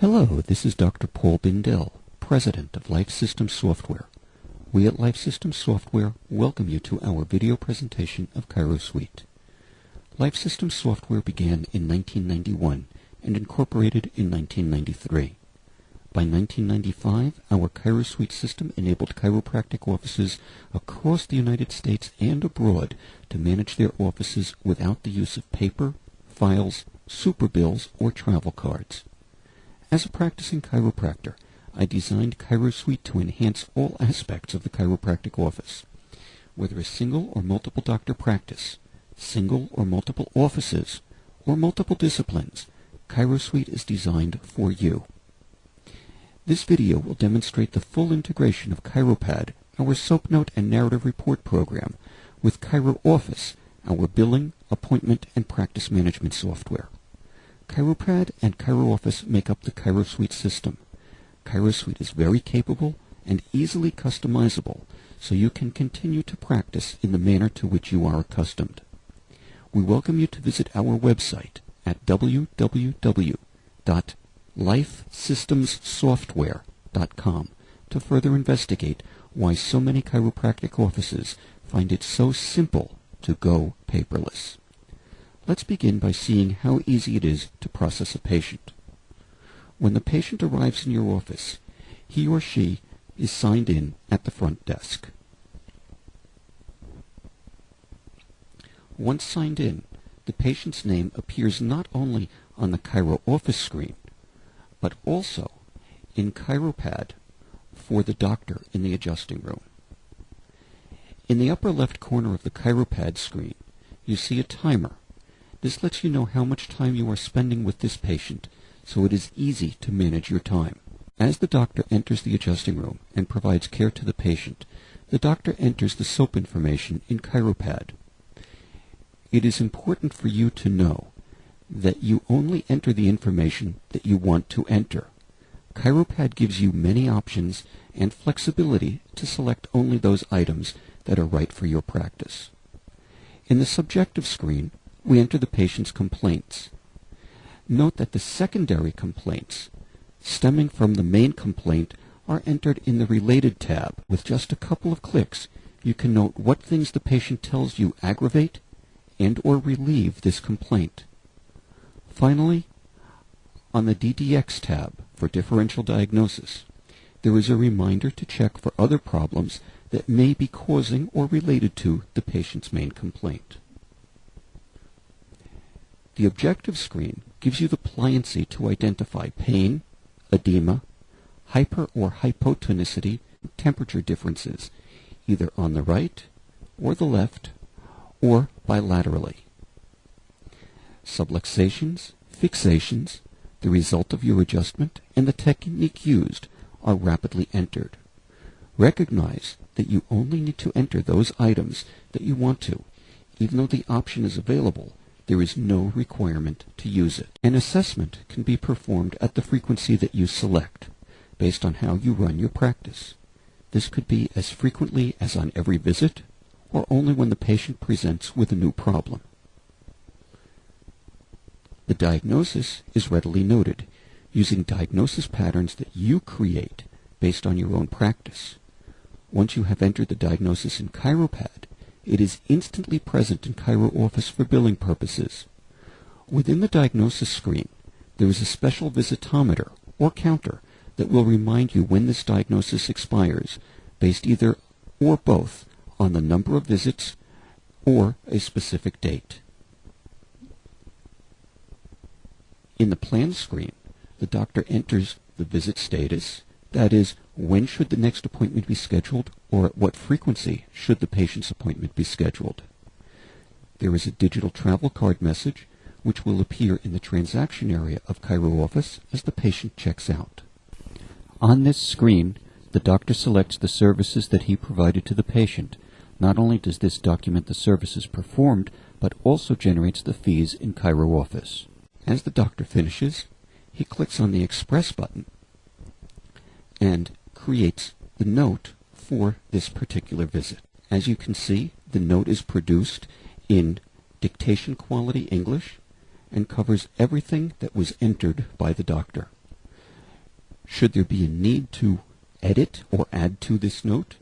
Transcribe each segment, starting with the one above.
Hello, this is Dr. Paul Bindell, President of Life Systems Software. We at Life Systems Software welcome you to our video presentation of ChiroSuite. Life Systems Software began in 1991 and incorporated in 1993. By 1995, our ChiroSuite system enabled chiropractic offices across the United States and abroad to manage their offices without the use of paper, files, super bills, or travel cards. As a practicing chiropractor, I designed ChiroSuite to enhance all aspects of the chiropractic office. Whether a single or multiple doctor practice, single or multiple offices, or multiple disciplines, ChiroSuite is designed for you. This video will demonstrate the full integration of ChiroPad, our SOAP Note and Narrative Report program, with ChiroOffice, our billing, appointment, and practice management software. ChiroPad and ChiroOffice make up the ChiroSuite system. ChiroSuite is very capable and easily customizable, so you can continue to practice in the manner to which you are accustomed. We welcome you to visit our website at www.lifesystemssoftware.com to further investigate why so many chiropractic offices find it so simple to go paperless. Let's begin by seeing how easy it is to process a patient. When the patient arrives in your office, he or she is signed in at the front desk. Once signed in, the patient's name appears not only on the ChiroOffice screen, but also in ChiroPad for the doctor in the adjusting room. In the upper left corner of the ChiroPad screen, you see a timer. This lets you know how much time you are spending with this patient, so it is easy to manage your time. As the doctor enters the adjusting room and provides care to the patient, the doctor enters the SOAP information in ChiroPad. It is important for you to know that you only enter the information that you want to enter. ChiroPad gives you many options and flexibility to select only those items that are right for your practice. In the subjective screen, we enter the patient's complaints. Note that the secondary complaints stemming from the main complaint are entered in the Related tab. With just a couple of clicks, you can note what things the patient tells you aggravate and/or relieve this complaint. Finally, on the DDX tab for differential diagnosis, there is a reminder to check for other problems that may be causing or related to the patient's main complaint. The objective screen gives you the pliancy to identify pain, edema, hyper or hypotonicity, temperature differences, either on the right or the left or bilaterally. Subluxations, fixations, the result of your adjustment, and the technique used are rapidly entered. Recognize that you only need to enter those items that you want to. Even though the option is available, there is no requirement to use it. An assessment can be performed at the frequency that you select, based on how you run your practice. This could be as frequently as on every visit, or only when the patient presents with a new problem. The diagnosis is readily noted, using diagnosis patterns that you create based on your own practice. Once you have entered the diagnosis in ChiroPad, it is instantly present in ChiroOffice for billing purposes. Within the diagnosis screen, there is a special visitometer or counter that will remind you when this diagnosis expires, based either or both on the number of visits or a specific date. In the plan screen, the doctor enters the visit status, that is, when should the next appointment be scheduled, or at what frequency should the patient's appointment be scheduled. There is a digital travel card message, which will appear in the transaction area of ChiroOffice as the patient checks out. On this screen, the doctor selects the services that he provided to the patient. Not only does this document the services performed, but also generates the fees in ChiroOffice. As the doctor finishes, he clicks on the Express button and creates the note for this particular visit. As you can see, the note is produced in dictation quality English and covers everything that was entered by the doctor. Should there be a need to edit or add to this note,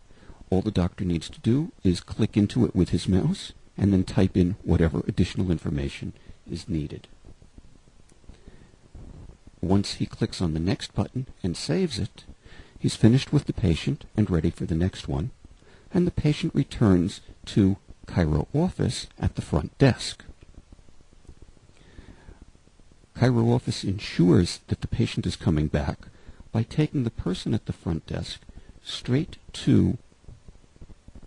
all the doctor needs to do is click into it with his mouse and then type in whatever additional information is needed. Once he clicks on the next button and saves it, he's finished with the patient and ready for the next one, and the patient returns to Chiro Office at the front desk. Chiro Office ensures that the patient is coming back by taking the person at the front desk straight to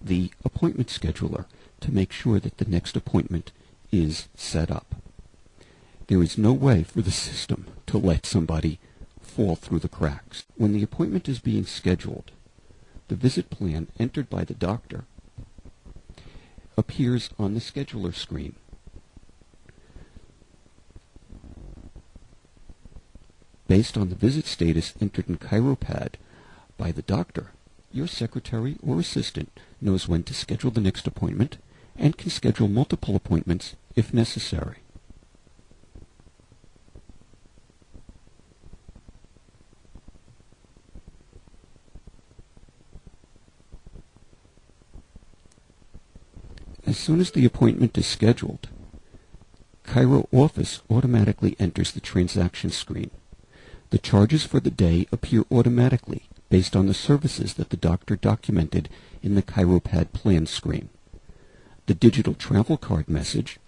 the appointment scheduler to make sure that the next appointment is set up. There is no way for the system to let somebody fall through the cracks. When the appointment is being scheduled, the visit plan entered by the doctor appears on the scheduler screen. Based on the visit status entered in ChiroPad by the doctor, your secretary or assistant knows when to schedule the next appointment and can schedule multiple appointments if necessary. As soon as the appointment is scheduled, Chiro Office automatically enters the transaction screen. The charges for the day appear automatically based on the services that the doctor documented in the ChiroPad plan screen. The digital travel card message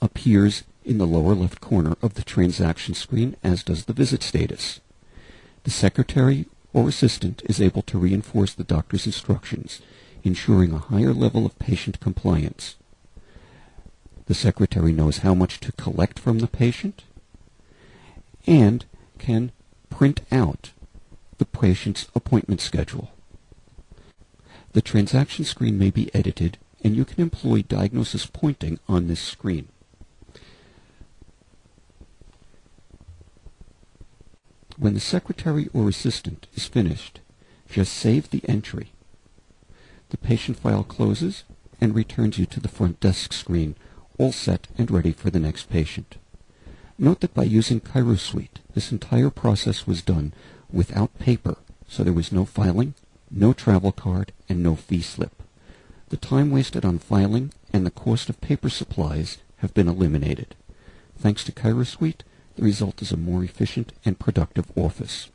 appears in the lower left corner of the transaction screen, as does the visit status. The secretary or assistant is able to reinforce the doctor's instructions, ensuring a higher level of patient compliance. The secretary knows how much to collect from the patient and can print out the patient's appointment schedule. The transaction screen may be edited, and you can employ diagnosis pointing on this screen. When the secretary or assistant is finished, just save the entry. The patient file closes and returns you to the front desk screen, all set and ready for the next patient. Note that by using ChiroSuite, this entire process was done without paper, so there was no filing, no travel card, and no fee slip. The time wasted on filing and the cost of paper supplies have been eliminated. Thanks to ChiroSuite, the result is a more efficient and productive office.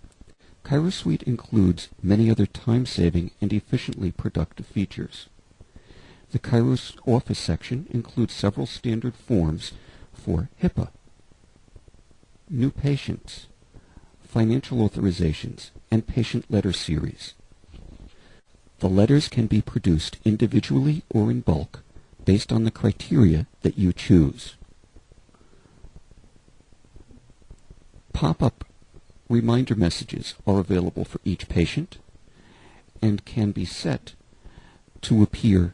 ChiroSuite includes many other time-saving and efficiently productive features. The Chiro's Office section includes several standard forms for HIPAA, new patients, financial authorizations, and patient letter series. The letters can be produced individually or in bulk based on the criteria that you choose. Pop-up reminder messages are available for each patient and can be set to appear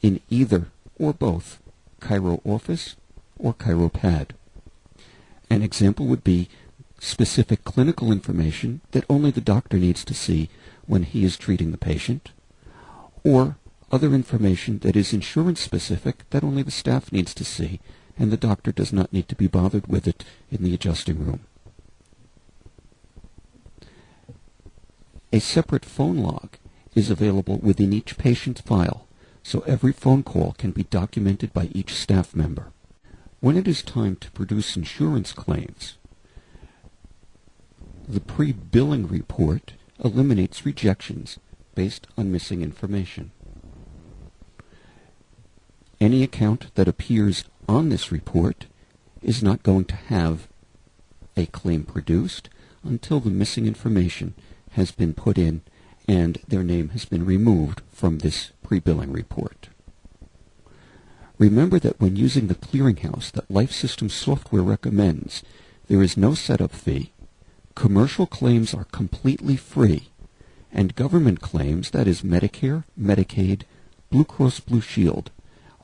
in either or both Chiro Office or ChiroPad. An example would be specific clinical information that only the doctor needs to see when he is treating the patient, or other information that is insurance-specific that only the staff needs to see, and the doctor does not need to be bothered with it in the adjusting room. A separate phone log is available within each patient's file, so every phone call can be documented by each staff member. When it is time to produce insurance claims, the pre-billing report eliminates rejections based on missing information. Any account that appears on this report is not going to have a claim produced until the missing information has been put in and their name has been removed from this pre-billing report. Remember that when using the clearinghouse that Life Systems software recommends, there is no setup fee, commercial claims are completely free, and government claims, that is Medicare, Medicaid, Blue Cross Blue Shield,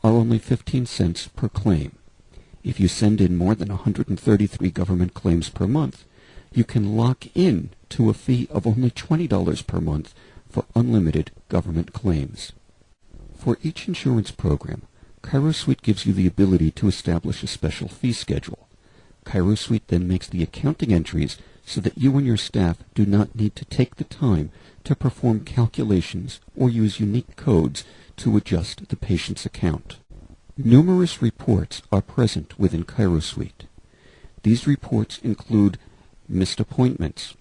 are only 15 cents per claim. If you send in more than 133 government claims per month, you can lock in to a fee of only $20 per month for unlimited government claims. For each insurance program, ChiroSuite gives you the ability to establish a special fee schedule. ChiroSuite then makes the accounting entries so that you and your staff do not need to take the time to perform calculations or use unique codes to adjust the patient's account. Numerous reports are present within ChiroSuite. These reports include missed appointments,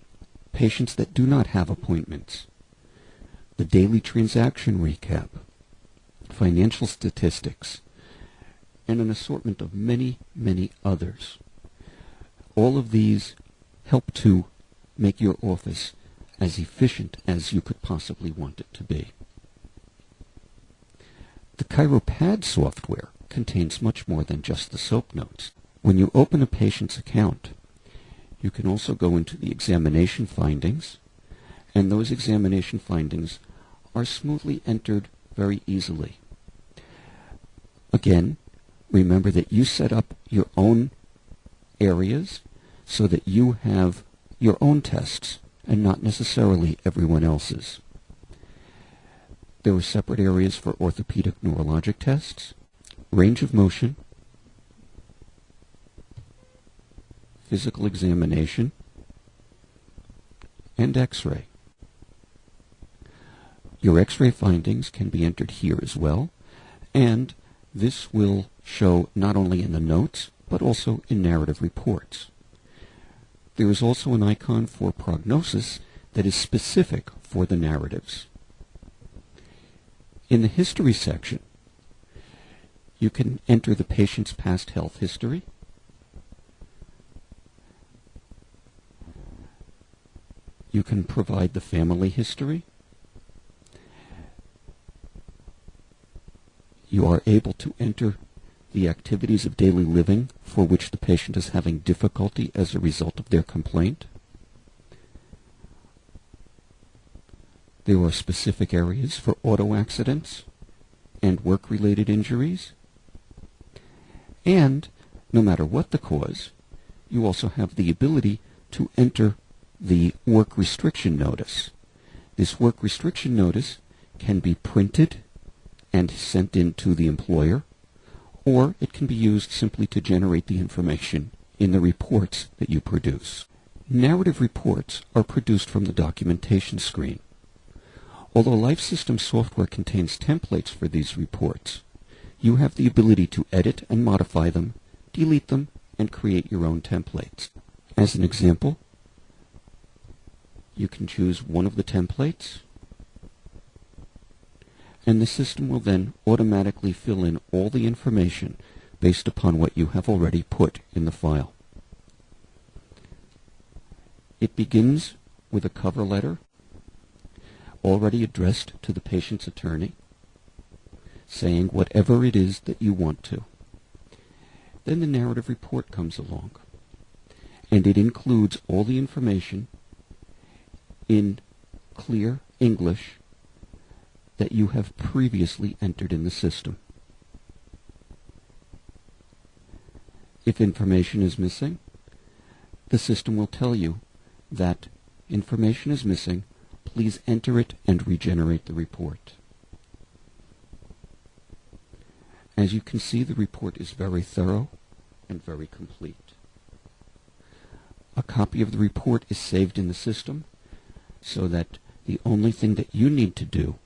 patients that do not have appointments, the daily transaction recap, financial statistics, and an assortment of many, many others. All of these help to make your office as efficient as you could possibly want it to be. The ChiroPad software contains much more than just the SOAP notes. When you open a patient's account, you can also go into the examination findings, and those examination findings are smoothly entered very easily. Again, remember that you set up your own areas so that you have your own tests and not necessarily everyone else's. There are separate areas for orthopedic neurologic tests, range of motion, physical examination, and X-ray. Your X-ray findings can be entered here as well, and this will show not only in the notes, but also in narrative reports. There is also an icon for prognosis that is specific for the narratives. In the history section, you can enter the patient's past health history, you can provide the family history, you are able to enter the activities of daily living for which the patient is having difficulty as a result of their complaint. There are specific areas for auto accidents and work-related injuries. And, no matter what the cause, you also have the ability to enter the work restriction notice. This work restriction notice can be printed and sent in to the employer, or it can be used simply to generate the information in the reports that you produce. Narrative reports are produced from the documentation screen. Although Life System software contains templates for these reports, you have the ability to edit and modify them, delete them, and create your own templates. As an example, you can choose one of the templates, and the system will then automatically fill in all the information based upon what you have already put in the file. It begins with a cover letter already addressed to the patient's attorney, saying whatever it is that you want to. Then the narrative report comes along, and it includes all the information in clear English that you have previously entered in the system. If information is missing, the system will tell you that information is missing. Please enter it and regenerate the report. As you can see, the report is very thorough and very complete. A copy of the report is saved in the system so that the only thing that you need to do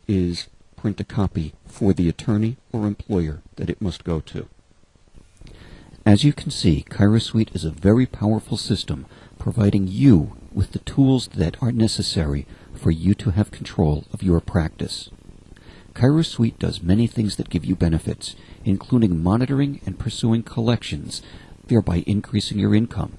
is print a copy for the attorney or employer that it must go to. As you can see, ChiroSuite is a very powerful system providing you with the tools that are necessary for you to have control of your practice. ChiroSuite does many things that give you benefits, including monitoring and pursuing collections, thereby increasing your income.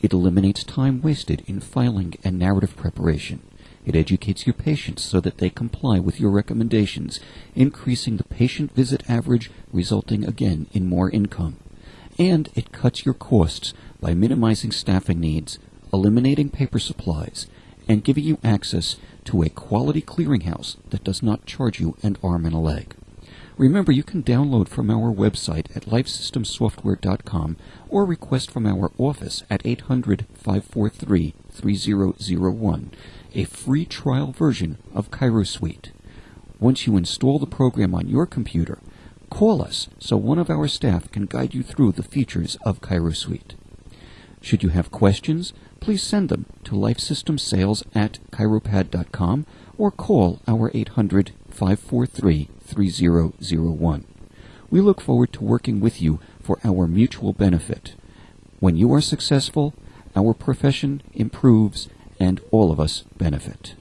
It eliminates time wasted in filing and narrative preparation. It educates your patients so that they comply with your recommendations, increasing the patient visit average, resulting again in more income. And it cuts your costs by minimizing staffing needs, eliminating paper supplies, and giving you access to a quality clearinghouse that does not charge you an arm and a leg. Remember, you can download from our website at lifesystemsoftware.com or request from our office at 800-543-3001 a free trial version of ChiroSuite. Once you install the program on your computer, call us so one of our staff can guide you through the features of ChiroSuite. Should you have questions, please send them to lifesystemsales@chiropad.com or call our 800-543-3001. We look forward to working with you for our mutual benefit. When you are successful, our profession improves and all of us benefit.